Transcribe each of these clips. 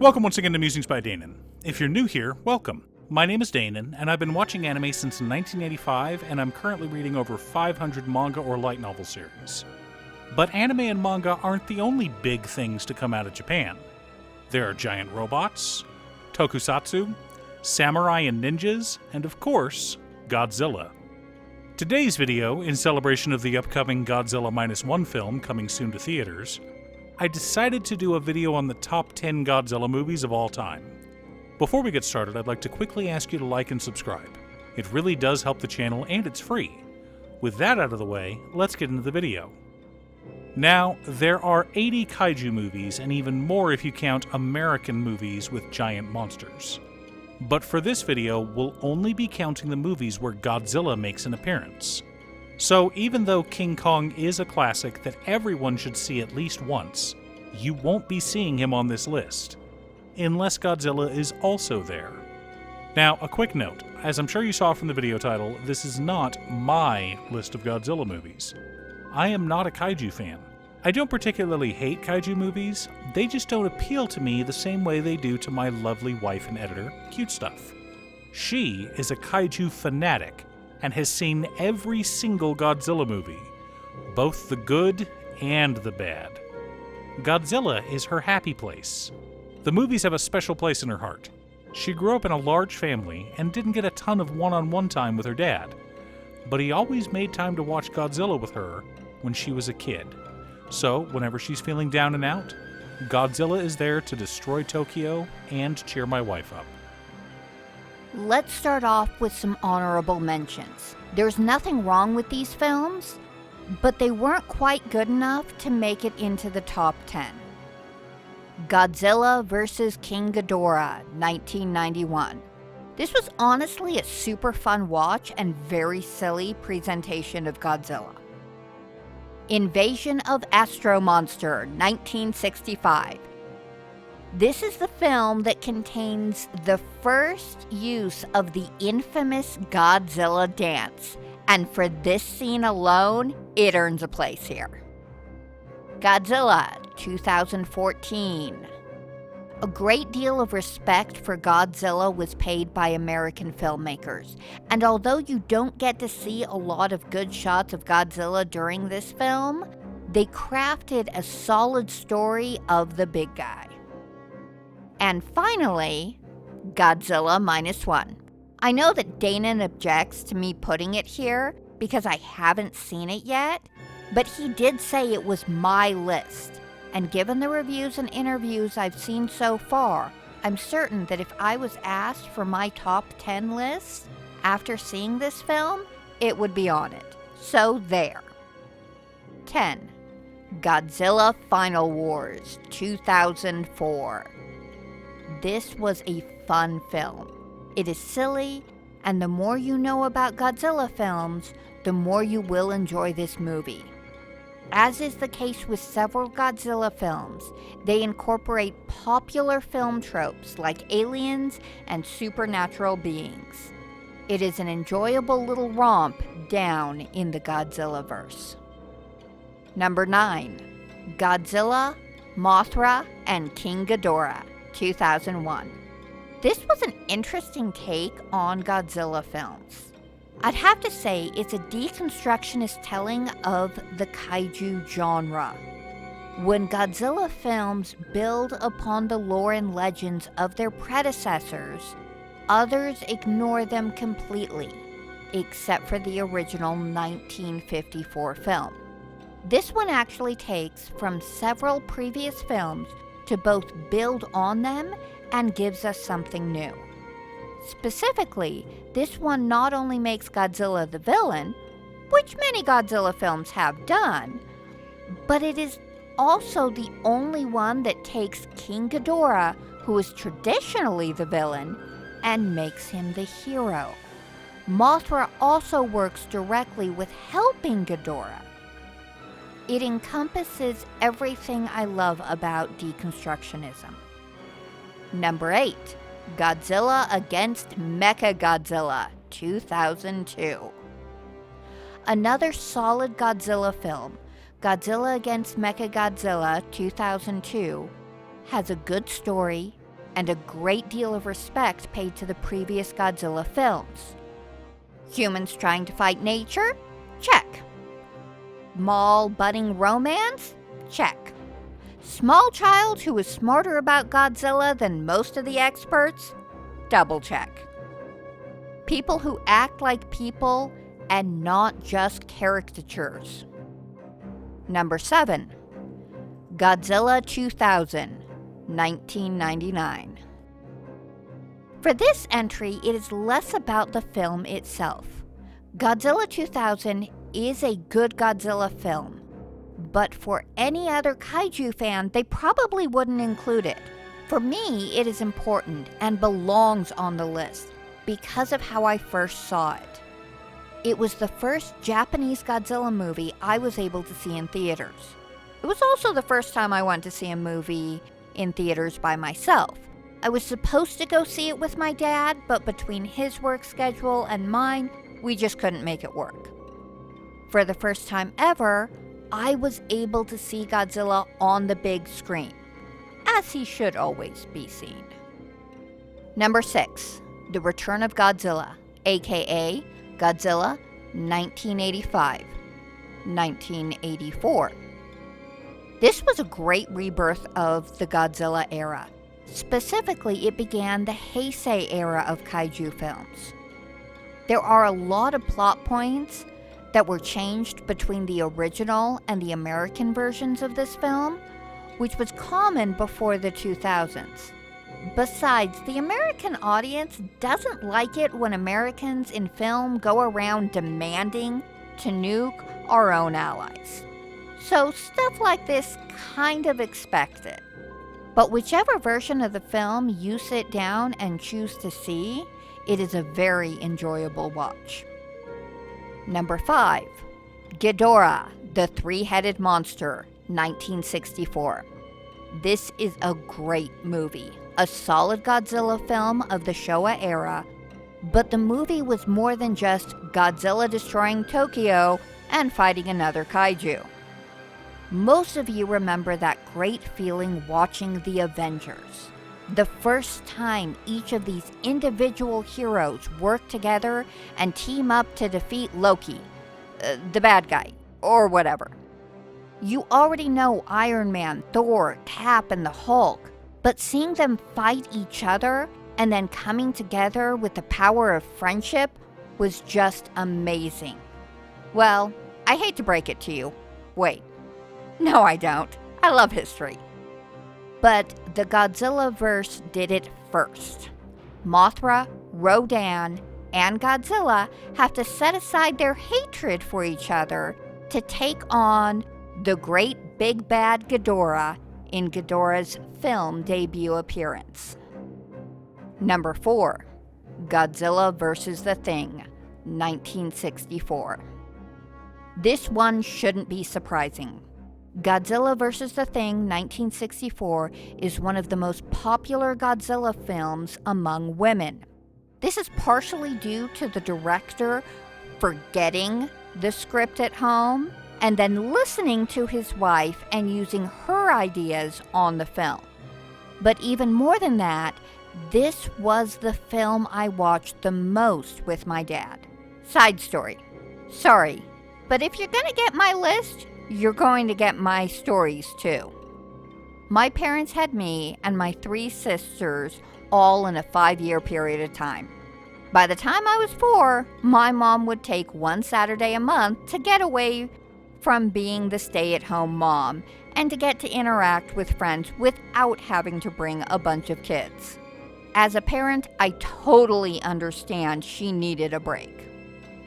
Welcome once again to Musings by Danon. If you're new here, welcome. My name is Danon, and I've been watching anime since 1985, and I'm currently reading over 500 manga or light novel series. But anime and manga aren't the only big things to come out of Japan. There are giant robots, tokusatsu, samurai and ninjas, and of course, Godzilla. Today's video, in celebration of the upcoming Godzilla -1 film coming soon to theaters, I decided to do a video on the top 10 Godzilla movies of all time. Before we get started, I'd like to quickly ask you to like and subscribe. It really does help the channel and it's free. With that out of the way, let's get into the video. Now, there are 80 kaiju movies and even more if you count American movies with giant monsters. But for this video, we'll only be counting the movies where Godzilla makes an appearance. So even though King Kong is a classic that everyone should see at least once, you won't be seeing him on this list, unless Godzilla is also there. Now, a quick note, as I'm sure you saw from the video title, this is not my list of Godzilla movies. I am not a kaiju fan. I don't particularly hate kaiju movies, they just don't appeal to me the same way they do to my lovely wife and editor, Cute Stuff. She is a kaiju fanatic, and has seen every single Godzilla movie, both the good and the bad. Godzilla is her happy place. The movies have a special place in her heart. She grew up in a large family and didn't get a ton of one-on-one time with her dad, but he always made time to watch Godzilla with her when she was a kid. So, whenever she's feeling down and out, Godzilla is there to destroy Tokyo and cheer my wife up. Let's start off with some honorable mentions. There's nothing wrong with these films, but they weren't quite good enough to make it into the top 10. Godzilla vs. King Ghidorah, 1991. This was honestly a super fun watch and very silly presentation of Godzilla. Invasion of Astro Monster, 1965. This is the film that contains the first use of the infamous Godzilla dance, and for this scene alone, it earns a place here. Godzilla, 2014. A great deal of respect for Godzilla was paid by American filmmakers, and although you don't get to see a lot of good shots of Godzilla during this film, they crafted a solid story of the big guy. And finally, Godzilla -1. I know that Danon objects to me putting it here because I haven't seen it yet, but he did say it was my list. And given the reviews and interviews I've seen so far, I'm certain that if I was asked for my top 10 list after seeing this film, it would be on it. So there. 10. Godzilla Final Wars, 2004. This was a fun film. It is silly, and the more you know about Godzilla films, the more you will enjoy this movie. As is the case with several Godzilla films, they incorporate popular film tropes like aliens and supernatural beings. It is an enjoyable little romp down in the Godzilla-verse. Number 9. Godzilla, Mothra, and King Ghidorah, 2001. This was an interesting take on Godzilla films. I'd have to say it's a deconstructionist telling of the kaiju genre. When Godzilla films build upon the lore and legends of their predecessors, others ignore them completely, except for the original 1954 film. This one actually takes from several previous films to both build on them and gives us something new. Specifically, this one not only makes Godzilla the villain, which many Godzilla films have done, but it is also the only one that takes King Ghidorah, who is traditionally the villain, and makes him the hero. Mothra also works directly with helping Ghidorah. It encompasses everything I love about deconstructionism. Number 8. Godzilla against Mechagodzilla, 2002. Another solid Godzilla film, Godzilla against Mechagodzilla, 2002, has a good story, and a great deal of respect paid to the previous Godzilla films. Humans trying to fight nature? Check. Mall budding romance? Check. Small child who is smarter about Godzilla than most of the experts? Double check. People who act like people and not just caricatures. Number 7. Godzilla 2000, 1999. For this entry, it is less about the film itself. Godzilla 2000 is a good Godzilla film, but for any other kaiju fan, they probably wouldn't include it. For me, it is important and belongs on the list because of how I first saw it. It was the first Japanese Godzilla movie I was able to see in theaters. It was also the first time I went to see a movie in theaters by myself. I was supposed to go see it with my dad, but between his work schedule and mine, we just couldn't make it work. For the first time ever, I was able to see Godzilla on the big screen, as he should always be seen. Number 6. The Return of Godzilla, aka Godzilla 1985, 1984. This was a great rebirth of the Godzilla era. Specifically, it began the Heisei era of kaiju films. There are a lot of plot points that were changed between the original and the American versions of this film, which was common before the 2000s. Besides, the American audience doesn't like it when Americans in film go around demanding to nuke our own allies. So stuff like this kind of expected. But whichever version of the film you sit down and choose to see, it is a very enjoyable watch. Number 5. Ghidorah, the Three-Headed Monster, 1964. This is a great movie, a solid Godzilla film of the Showa era, but the movie was more than just Godzilla destroying Tokyo and fighting another kaiju. Most of you remember that great feeling watching The Avengers. The first time each of these individual heroes work together and team up to defeat Loki, the bad guy, or whatever. You already know Iron Man, Thor, Cap, and the Hulk, but seeing them fight each other and then coming together with the power of friendship was just amazing. Well, I hate to break it to you. Wait. No, I don't. I love history. But the Godzilla-verse did it first. Mothra, Rodan, and Godzilla have to set aside their hatred for each other to take on the great big bad Ghidorah in Ghidorah's film debut appearance. Number 4. Godzilla vs. the Thing, 1964. This one shouldn't be surprising. Godzilla vs. the Thing, 1964, is one of the most popular Godzilla films among women. This is partially due to the director forgetting the script at home and then listening to his wife and using her ideas on the film. But even more than that, this was the film I watched the most with my dad. Side story. Sorry, but if you're gonna get my list, you're going to get my stories too. My parents had me and my 3 sisters all in a 5-year period of time. By the time I was 4, my mom would take one Saturday a month to get away from being the stay-at-home mom and to get to interact with friends without having to bring a bunch of kids. As a parent, I totally understand she needed a break.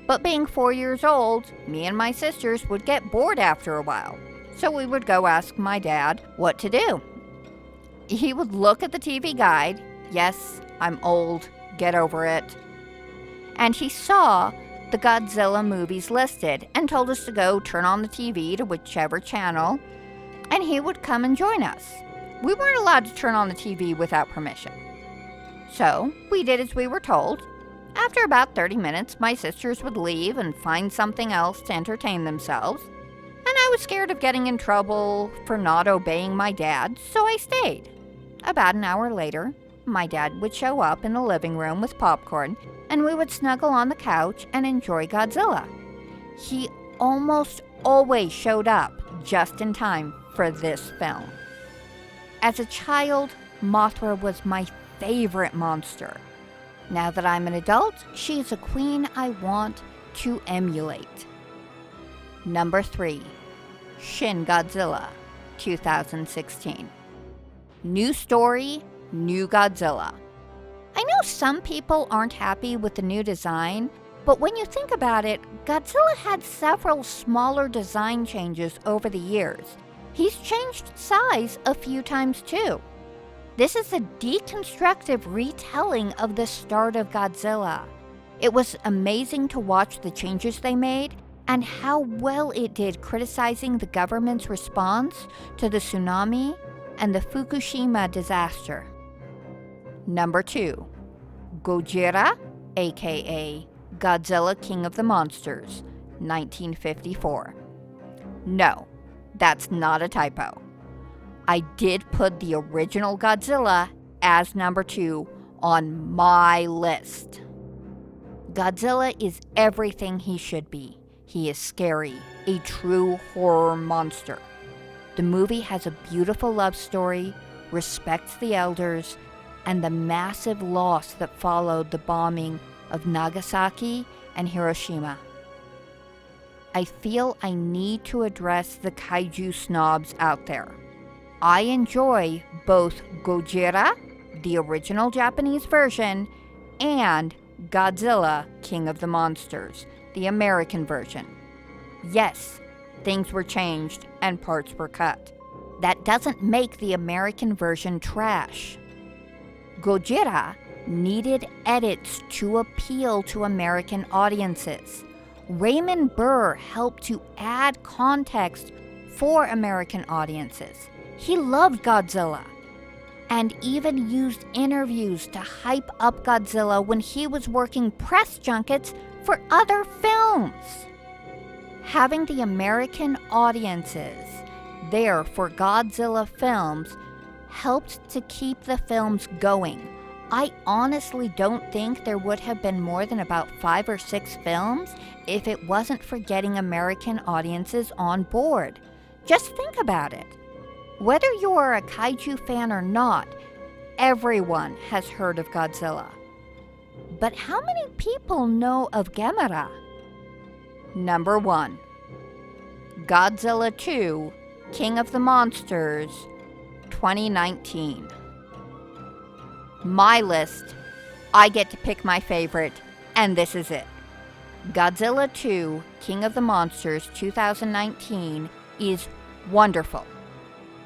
But being 4 years old, me and my sisters would get bored after a while, so we would go ask my dad what to do. He would look at the TV guide, yes, I'm old, get over it, and he saw the Godzilla movies listed and told us to go turn on the TV to whichever channel, and he would come and join us. We weren't allowed to turn on the TV without permission. So we did as we were told. After about 30 minutes, my sisters would leave and find something else to entertain themselves, and I was scared of getting in trouble for not obeying my dad, so I stayed. About an hour later, my dad would show up in the living room with popcorn, and we would snuggle on the couch and enjoy Godzilla. He almost always showed up just in time for this film. As a child, Mothra was my favorite monster. Now that I'm an adult, she's a queen I want to emulate. Number 3. Shin Godzilla, 2016. New story, new Godzilla. I know some people aren't happy with the new design, but when you think about it, Godzilla had several smaller design changes over the years. He's changed size a few times too. This is a deconstructive retelling of the start of Godzilla. It was amazing to watch the changes they made and how well it did criticizing the government's response to the tsunami and the Fukushima disaster. Number 2. Gojira, aka Godzilla King of the Monsters, 1954. No, that's not a typo. I did put the original Godzilla as number 2 on my list. Godzilla is everything he should be. He is scary, a true horror monster. The movie has a beautiful love story, respects the elders, and the massive loss that followed the bombing of Nagasaki and Hiroshima. I feel I need to address the kaiju snobs out there. I enjoy both Gojira, the original Japanese version, and Godzilla, King of the Monsters, the American version. Yes, things were changed and parts were cut. That doesn't make the American version trash. Gojira needed edits to appeal to American audiences. Raymond Burr helped to add context for American audiences. He loved Godzilla and even used interviews to hype up Godzilla when he was working press junkets for other films. Having the American audiences there for Godzilla films helped to keep the films going. I honestly don't think there would have been more than about 5 or 6 films if it wasn't for getting American audiences on board. Just think about it. Whether you are a kaiju fan or not, everyone has heard of Godzilla. But how many people know of Gamera? Number 1. Godzilla 2, King of the Monsters, 2019. My list, I get to pick my favorite, and this is it. Godzilla 2, King of the Monsters, 2019 is wonderful.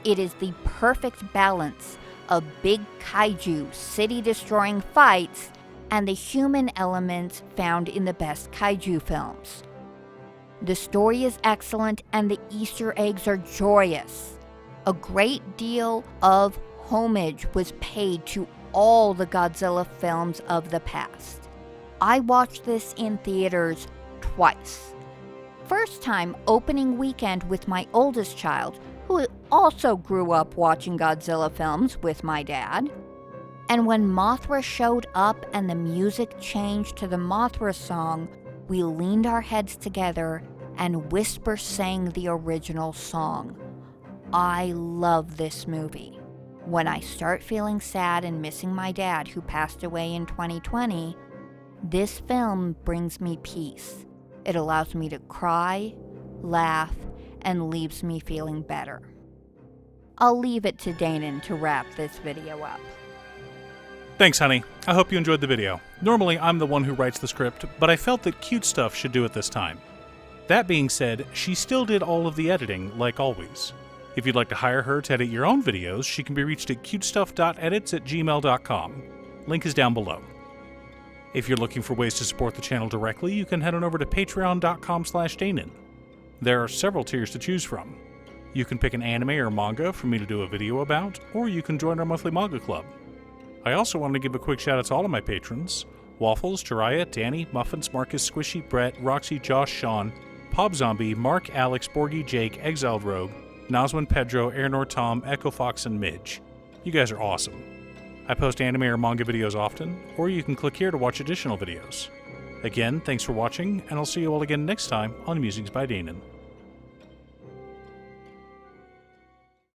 It is the perfect balance of big kaiju, city-destroying fights, and the human elements found in the best kaiju films. The story is excellent and the Easter eggs are joyous. A great deal of homage was paid to all the Godzilla films of the past. I watched this in theaters twice. First time opening weekend with my oldest child, who also grew up watching Godzilla films with my dad. And when Mothra showed up and the music changed to the Mothra song, we leaned our heads together and whisper sang the original song. I love this movie. When I start feeling sad and missing my dad who passed away in 2020, this film brings me peace. It allows me to cry, laugh, and leaves me feeling better. I'll leave it to Danon to wrap this video up. Thanks, honey. I hope you enjoyed the video. Normally, I'm the one who writes the script, but I felt that Cute Stuff should do it this time. That being said, she still did all of the editing, like always. If you'd like to hire her to edit your own videos, she can be reached at cutestuff.edits@gmail.com. Link is down below. If you're looking for ways to support the channel directly, you can head on over to patreon.com/Danon. There are several tiers to choose from. You can pick an anime or manga for me to do a video about, or you can join our monthly manga club. I also want to give a quick shout out to all of my patrons: Waffles, Jiraiya, Danny, Muffins, Marcus, Squishy, Brett, Roxy, Josh, Sean, Pob Zombie, Mark, Alex, Borgie, Jake, Exiled Rogue, Nazwin, Pedro, Airnor, Tom, Echo Fox, and Midge. You guys are awesome. I post anime or manga videos often, or you can click here to watch additional videos. Again, thanks for watching, and I'll see you all again next time on Musings by Danon.